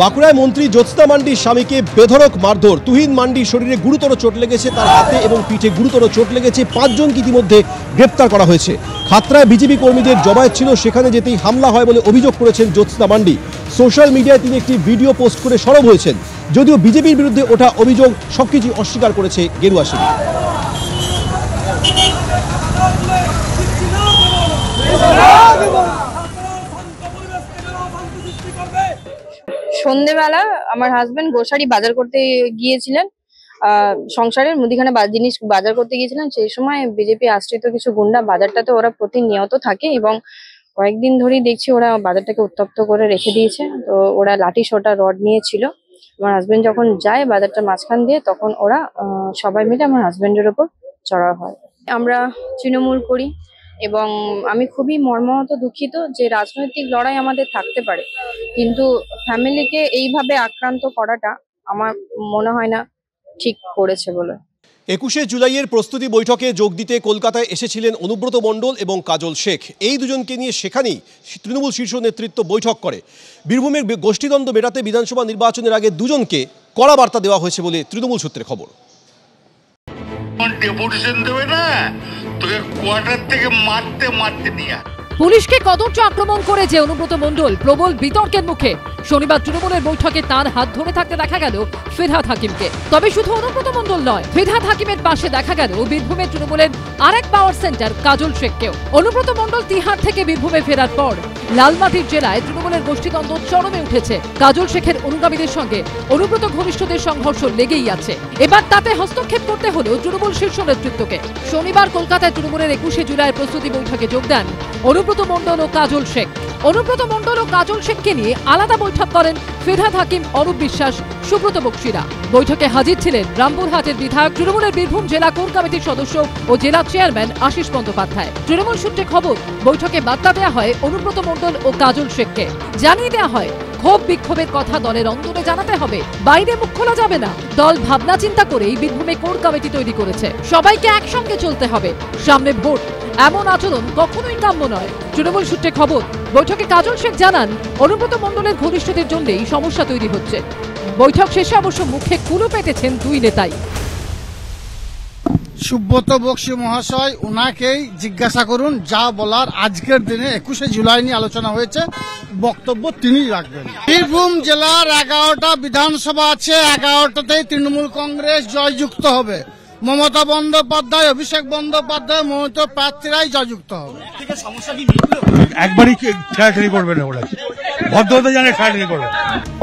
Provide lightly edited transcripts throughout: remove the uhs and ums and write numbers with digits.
বাঁকুড়ায় মন্ত্রী জ্যোৎস্না মান্ডির স্বামীকে বেধড়ক মারধর। তুহিন মান্ডির শরীরে গুরুতর চোট লেগেছে, তার হাতে এবং পিঠে গুরুতর চোট লেগেছে। 5 জনকে ইতিমধ্যে গ্রেপ্তার করা হয়েছে। খাতড়ায় বিজেপি কর্মীদের জমায়েত ছিল, সেখানে যেতেই হামলা হয় বলে অভিযোগ করেছেন জ্যোৎস্না মান্ডি। সোশ্যাল মিডিয়ায় তিনি একটি ভিডিও পোস্ট করে সরব হয়েছেন। যদিও বিজেপির বিরুদ্ধে ওঠা অভিযোগ সবকিছু অস্বীকার করেছে গেরুয়া শিবির। সন্ধ্যেবেলা আমার হাজবেন্ড গ্রোসারি বাজার করতে গিয়েছিলেন, সংসারের মুদিখানা জিনিস বাজার করতে গিয়েছিলেন। সেই সময় বিজেপি আশ্রিত কিছু গুন্ডা বাজারটাতে ওরা প্রতিনিয়ত থাকে এবং কয়েকদিন ধরেই দেখছি ওরা বাজারটাকে উত্তপ্ত করে রেখে দিয়েছে। তো ওরা লাঠি সোটা রড নিয়েছিল। আমার হাজবেন্ড যখন যায় বাজারটা মাঝখান দিয়ে, তখন ওরা সবাই মিলে আমার হাজবেন্ডের ওপর চড়াও হয়। আমরা তৃণমূল করি এবং আমি খুবই মর্মাহত দুঃখিত যে রাজনৈতিক লড়াই আমাদের থাকতে পারে, কিন্তু ফ্যামিলিকে এইভাবে আক্রান্ত করাটা আমার মনে হয় না ঠিক করেছে বলে। 21শে জুলাইয়ের প্রস্তুতি বৈঠকে যোগ দিতে কলকাতায় এসেছিলেন অনুব্রত মণ্ডল এবং কাজল শেখ। এই দুজনকে নিয়ে সেখানেই তৃণমূল শীর্ষ নেতৃত্ব বৈঠক করে। বীরভূমের গোষ্ঠীদ্বন্দ্ব মেটাতে বিধানসভা নির্বাচনের আগে দুজনকে কড়া বার্তা দেওয়া হয়েছে বলে তৃণমূল সূত্রে খবর। পুলিশকে কদর্য আক্রমণ করে যে অনুব্রত মণ্ডল প্রবল বিতর্কের মুখে। শনিবার তৃণমূলের বৈঠকে তার হাত ধরে থাকতে দেখা গেল ফিরহাদ হাকিমকে। তবে শুধু অনুব্রত মণ্ডল নয়, ফিরহাদ হাকিমের পাশে দেখা গেল বীরভূমের তৃণমূলের আরেক পাওয়ার সেন্টার কাজল শেখকেও। অনুব্রত মণ্ডল তিহার থেকে বীরভূমে ফেরার পর লালমাটির জেলায় তৃণমূলের গোষ্ঠীদ্বন্দ্ব চরমে উঠেছে। কাজল শেখের অনুগামীদের সঙ্গে অনুব্রত ঘনিষ্ঠদের সংঘর্ষ লেগেই আছে। এবার তাতে হস্তক্ষেপ করতে হলো তৃণমূল শীর্ষ নেতৃত্বকে। শনিবার কলকাতায় তৃণমূলের 21শে জুলাইয়ের প্রস্তুতি বৈঠকে যোগ দেন অনুব্রত মণ্ডল ও কাজল শেখ। অনুব্রত মণ্ডল ও কাজল শেখকে নিয়ে আলাদা বৈঠক করেন ফিরহাদ হাকিম, অরূপ বিশ্বাস, সুব্রত বক্সিরা। বৈঠকে হাজির ছিলেন রামপুরহাটের বিধায়ক, তৃণমূলের বীরভূম জেলা কোর কমিটির সদস্য ও জেলা চেয়ারম্যান আশিস বন্দ্যোপাধ্যায়। তৃণমূল সূত্রে খবর, বৈঠকে বার্তা দেওয়া হয় অনুব্রত মণ্ডল ও কাজল শেখকে। জানিয়ে দেওয়া হয় ক্ষোভ বিক্ষোভের কথা দলের অন্তরে জানাতে হবে, বাইরে মুখ খোলা যাবে না। দল ভাবনা চিন্তা করেই বীরভূমে কোর কমিটি তৈরি করেছে। সবাইকে একসঙ্গে চলতে হবে, সামনে ভোট, এমন আচরণ কখনোই কাম্য নয়। তৃণমূল সূত্রে খবর, বৈঠকে কাজল শেখ জানান অনুব্রত মণ্ডলের ঘনিষ্ঠদের জন্যই সমস্যা তৈরি হচ্ছে। বৈঠক শেষে অবশ্য মুখে কুলু পেটেছেন দুই নেতাই। সুব্রত বক্সি মহাশয়, ওনাকেই জিজ্ঞাসা করুন যা বলার আজকের দিনে 21শে জুলাই নিয়ে আলোচনা হয়েছে, বক্তব্য তিনিই রাখবেন। বীরভূম জেলার 11টা বিধানসভা আছে, 11টাতেই তৃণমূল কংগ্রেস জয়যুক্ত হবে। মমতা বন্দ্যোপাধ্যায়, অভিষেক বন্দ্যোপাধ্যায়, মমতা প্রার্থীরাই জয়যুক্ত হবে। একবারই খেলাখেলি করবে না, ওরা ভদ্রতা জানে খেলাখেলি করবে।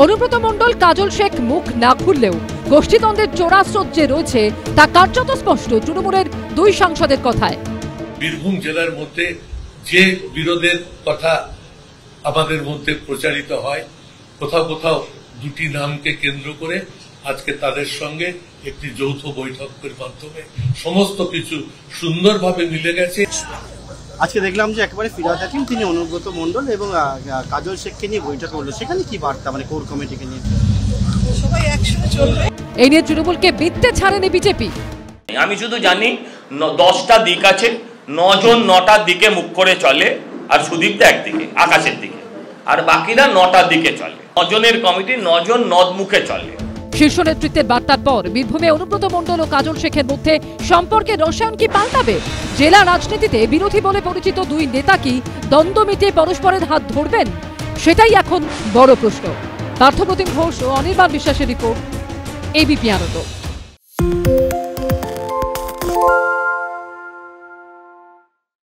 অনুব্রত মণ্ডল, কাজল শেখ মুখ না খুললেও গোষ্ঠীদ্বন্দ্বের চোরাস্রোত যে রয়েছে তা কার্যত স্পষ্ট তৃণমূলের দুই সাংসদের কথায়। বীরভূম জেলার মধ্যে যে বিরোধের কথা আমাদের মধ্যে প্রচারিত হয়, কোথাও কোথাও দুটি নামকে কেন্দ্র করে আজকে তাদের সঙ্গে একটি যৌথ বৈঠকের মাধ্যমে সমস্ত কিছু সুন্দরভাবে মিলে গেছে। আজকে দেখলাম যে একেবারে ফিরহাদ হাকিম তিনি অনুব্রত মণ্ডল এবং কাজল শেখকে নিয়ে বৈঠক হলো, সেখানে কি বার্তা, মানে কোর কমিটিকে নিয়ে সবাই একসঙ্গে চলবে, এই নিয়ে তৃণমূলকে বিত্তে ছাড়েনি বিজেপি। আমি শুধু জানি 10টা দিক আছে, 9 জন 9টার দিকে মুখ করে চলে, আর সুদীপ্ত একদিকে আকাশের দিকে, আর বাকিরা 9টার দিকে চলে। 9 জনের কমিটি 9 জন নদ মুখে চলে। শীর্ষ নেতৃত্বের বার্তার পর বীরভূমে অনুব্রত মণ্ডল ও কাজল শেখের মধ্যে সম্পর্কের রসায়ন কি পাল্টাবে? জেলা রাজনীতিতে বিরোধী বলে পরিচিত দুই নেতা কি দ্বন্দ্ব মিটিয়ে পরস্পরের হাত ধরবেন? সেটাই এখন বড় প্রশ্ন। পার্থপ্রতিম ঘোষ ও অনির্বাণ বিশ্বাসের রিপোর্ট, এবিপি আনন্দ।